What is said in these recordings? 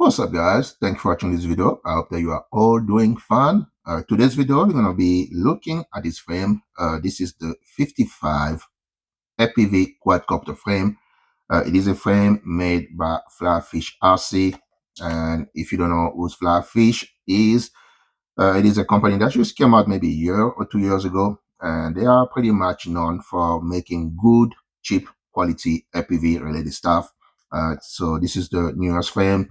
What's up, guys? Thanks for watching this video. I hope that you are all doing fine. Today's video, we're going to be looking at this frame. This is the 55 FPV quadcopter frame. It is a frame made by FlyFishRC. And if you don't know who FlyFish is, it is a company that just came out maybe a year or 2 years ago. And they are pretty much known for making good, cheap quality FPV related stuff. So this is the newest frame.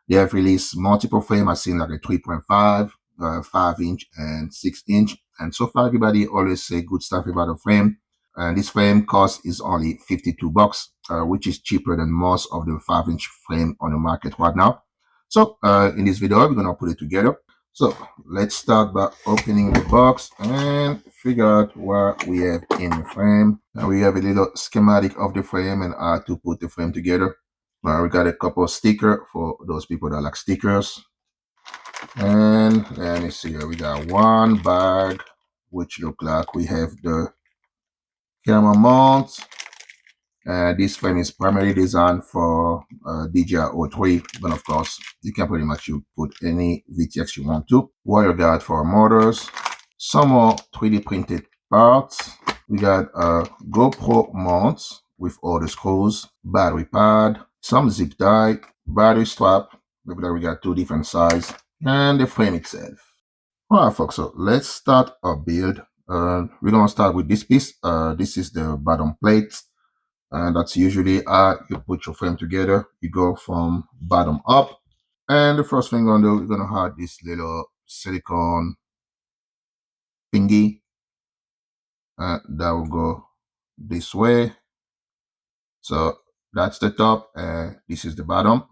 They have released multiple frames. I've seen like a 3.5, 5-inch, and 6-inch. And so far, everybody always say good stuff about the frame. And this frame cost is only $52, which is cheaper than most of the 5-inch frame on the market right now. So in this video, we're going to put it together. So let's start by opening the box and figure out what we have in the frame. Now we have a little schematic of the frame and how to put the frame together. We got a couple of stickers for those people that like stickers. And let me see here. We got one bag, which look like we have the camera mount. This frame is primarily designed for DJI-03, but of course, you can pretty much put any VTX you want to. Wire guide for motors. Some more 3D printed parts. We got a GoPro mount with all the screws, battery pad, some zip tie, battery strap. Maybe that we got two different sizes, and the frame itself. All right, folks, so let's start our build. We're going to start with this piece. This is the bottom plate. And that's usually how you put your frame together. You go from bottom up. And the first thing we're going to do, we're going to add this little silicone thingy. That will go this way. So that's the top, and this is the bottom.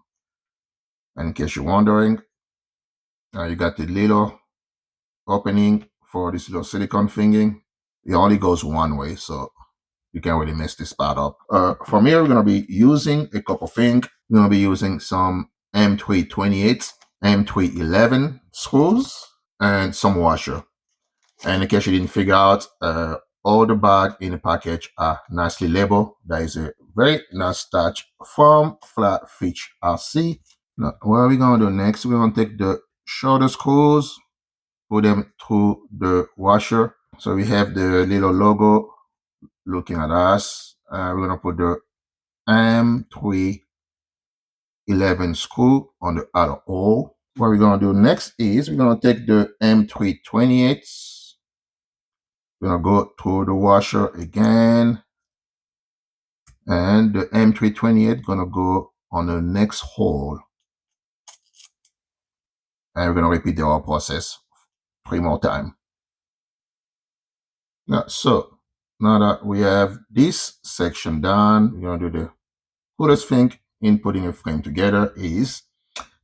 And in case you're wondering, you got the little opening for this little silicone thingy. It only goes one way, so you can't really mess this part up. From here, we're going to be using a couple things. We're going to be using some M328, M311 screws, and some washer. And in case you didn't figure out, all the bags in the package are nicely labeled. That is a very nice touch from FlyFishRC. Now, what are we going to do next? We're going to take the shoulder screws, put them through the washer. So we have the little logo looking at us. We're going to put the M311 screw on the outer hole. What we're going to do next is we're going to take the M328. We're going to go through the washer again. And the M328 going to go on the next hole. And we're going to repeat the whole process 3 more times. Now, so now that we have this section done, we're going to do the coolest thing in putting a frame together is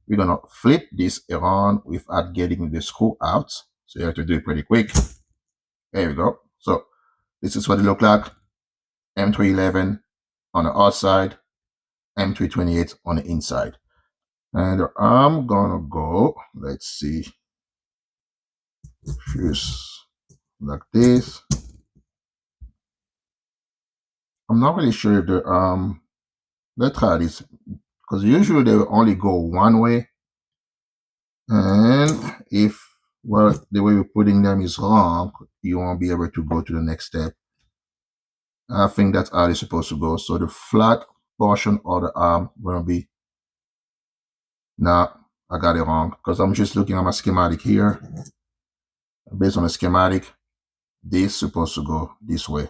we're going to flip this around without getting the screw out. So you have to do it pretty quick. There we go. So this is what it looks like. M311 on the outside, M328 on the inside. And I'm going to go, let's see, just like this. I'm not really sure if the, let's try this, because usually they will only go one way. And if, well, the way we're putting them is wrong, you won't be able to go to the next step. I think that's how it's supposed to go. So the flat portion of the arm will be, nah, I got it wrong, because I'm just looking at my schematic here. Based on the schematic, this is supposed to go this way.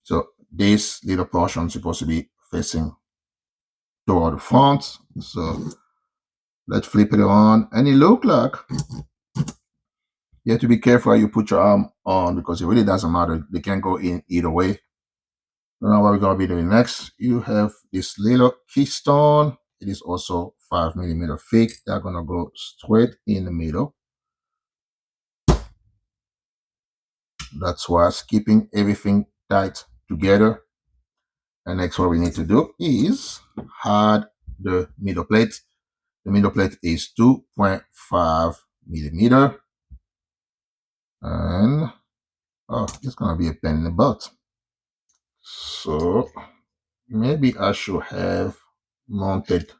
So this little portion is supposed to be facing toward the front. So let's flip it around, and it looks like you have to be careful how you put your arm on, because it really doesn't matter. They can go in either way. Now what we're going to be doing next, you have this little keystone. It is also 5mm thick. They're going to go straight in the middle. That's why it's keeping everything tight together. And next, what we need to do is add the middle plate. The middle plate is 2.5mm. And, oh, it's going to be a pain in the butt. So maybe I should have mounted,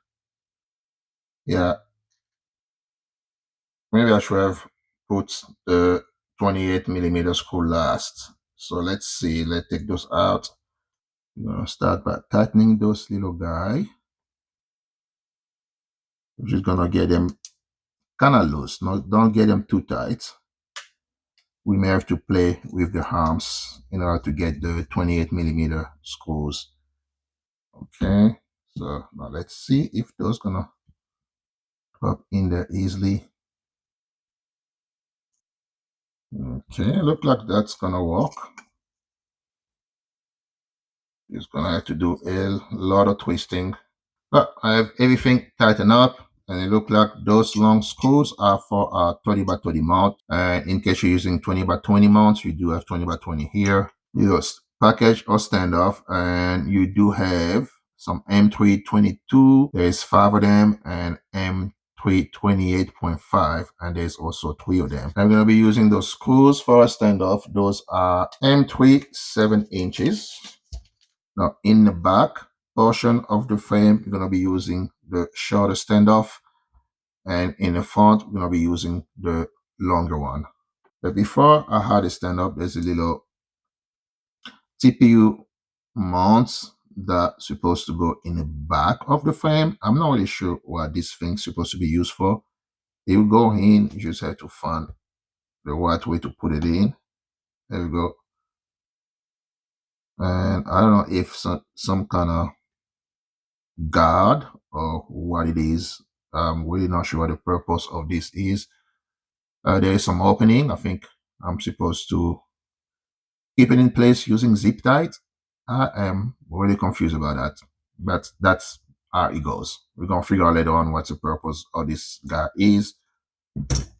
yeah, maybe I should have put the 28mm screw last. So let's see, let's take those out. We're gonna start by tightening those little guy. We're just gonna get them kind of loose. No, don't get them too tight. We may have to play with the arms in order to get the 28mm screws. Okay, so now let's see if those gonna pop in there easily. Okay, look like that's gonna work. Just gonna have to do a lot of twisting. But I have everything tightened up, and it looks like those long screws are for a 30x30 mount. And in case you're using 20x20 mounts, you do have 20x20 here. You just package or standoff, and you do have some M322. There's 5 of them, and M328.5, and there's also 3 of them. I'm going to be using those screws for a standoff. Those are M3 7 inches. Now in the back portion of the frame, you're going to be using the shorter standoff, and in the front, we're going to be using the longer one. But before I had it stand up, there's a little TPU mounts that's supposed to go in the back of the frame. I'm not really sure what this thing's supposed to be used for. It will go in, you just have to find the right way to put it in. There we go. And I don't know if some kind of guard or what it is. I'm really not sure what the purpose of this is. There is some opening. I think I'm supposed to keep it in place using zip tight. I am really confused about that, but that's how it goes. We're gonna figure out later on what the purpose of this guy is.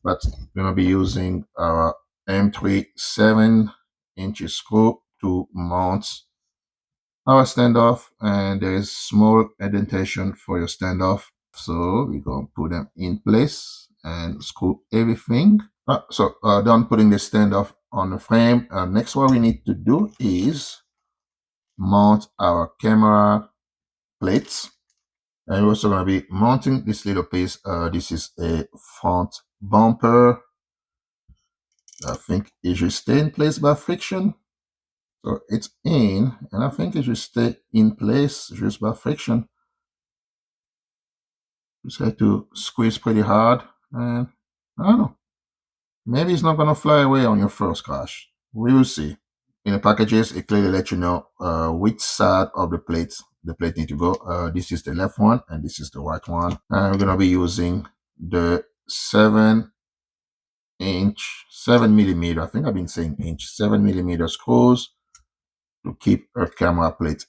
But we're gonna be using our M3 7-inch screw to mount our standoff, and there's small indentation for your standoff. So we're gonna put them in place and screw everything. Done putting the standoff on the frame. Next, what we need to do is mount our camera plates. And we're also going to be mounting this little piece. This is a front bumper. I think it should stay in place by friction. So it's in, and I think it should stay in place just by friction. Just have to squeeze pretty hard, and I don't know. Maybe it's not going to fly away on your first crash. We will see. In the packages, it clearly lets you know which side of the plate need to go. This is the left one, and this is the right one. And we're going to be using the 7 millimeter, I think I've been saying inch, 7mm screws to keep our camera plate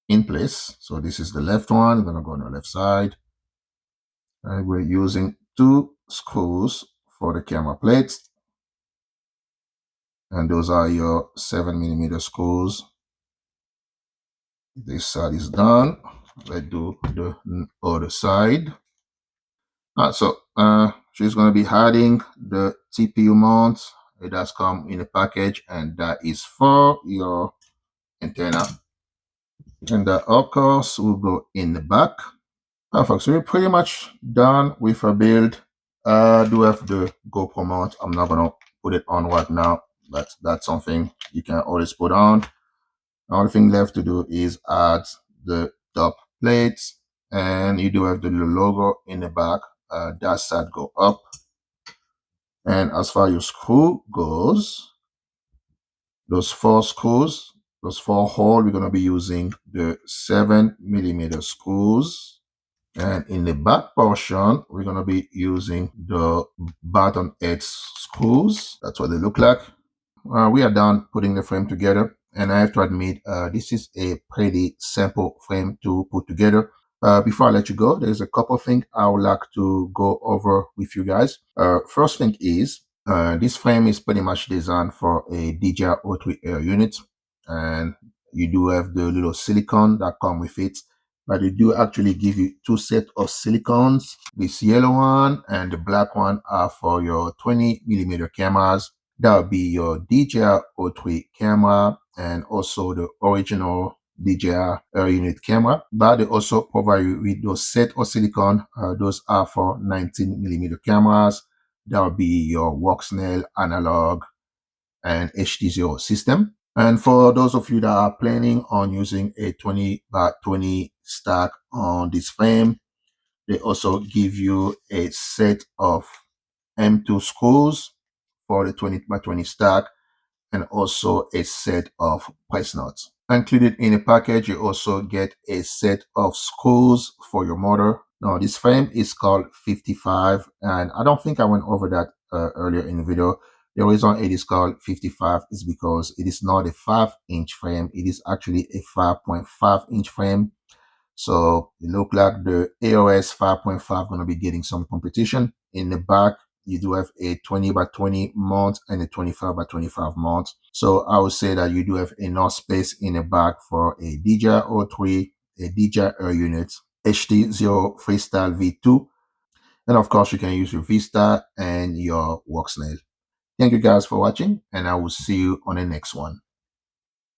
in place. So this is the left one. We're going to go on the left side. And we're using 2 screws for the camera plate. And those are your 7mm screws. This side is done. Let's do the other side. So she's going to be adding the TPU mount. It does come in a package, and that is for your antenna. And that, of course, will go in the back. Folks, so we're pretty much done with our build. I do have the GoPro mount. I'm not going to put it on right now, but that's something you can always put on. The only thing left to do is add the top plates, and you do have the little logo in the back. That side go up. And as far as your screw goes, those 4 screws, those 4 holes, we're going to be using the 7mm screws. And in the back portion, we're going to be using the bottom edge screws. That's what they look like. We are done putting the frame together, and I have to admit, this is a pretty simple frame to put together. Before I let you go, there's a couple of things I would like to go over with you guys. First thing is, this frame is pretty much designed for a DJI O3 Air unit, and you do have the little silicone that come with it, but they do actually give you 2 sets of silicones. This yellow one and the black one are for your 20mm cameras. That would be your DJI O3 camera and also the original DJI Air unit camera. But they also provide you with those set of silicone. Those are for 19mm cameras. That will be your work snail, analog, and HD0 system. And for those of you that are planning on using a 20 by 20 stack on this frame, they also give you a set of M2 screws for the 20 by 20 stack, and also a set of press nuts. Included in the package, you also get a set of screws for your motor. Now, this frame is called 55, and I don't think I went over that earlier in the video. The reason it is called 55 is because it is not a 5-inch frame. It is actually a 5.5-inch frame. So it look like the AOS 5.5 going to be getting some competition. In the back, you do have a 20 by 20 mount and a 25 by 25 mount. So I would say that you do have enough space in the back for a DJI-03, a DJI Air unit, HD0 Freestyle V2, and of course you can use your Vista and your work snail. Thank you guys for watching, and I will see you on the next one.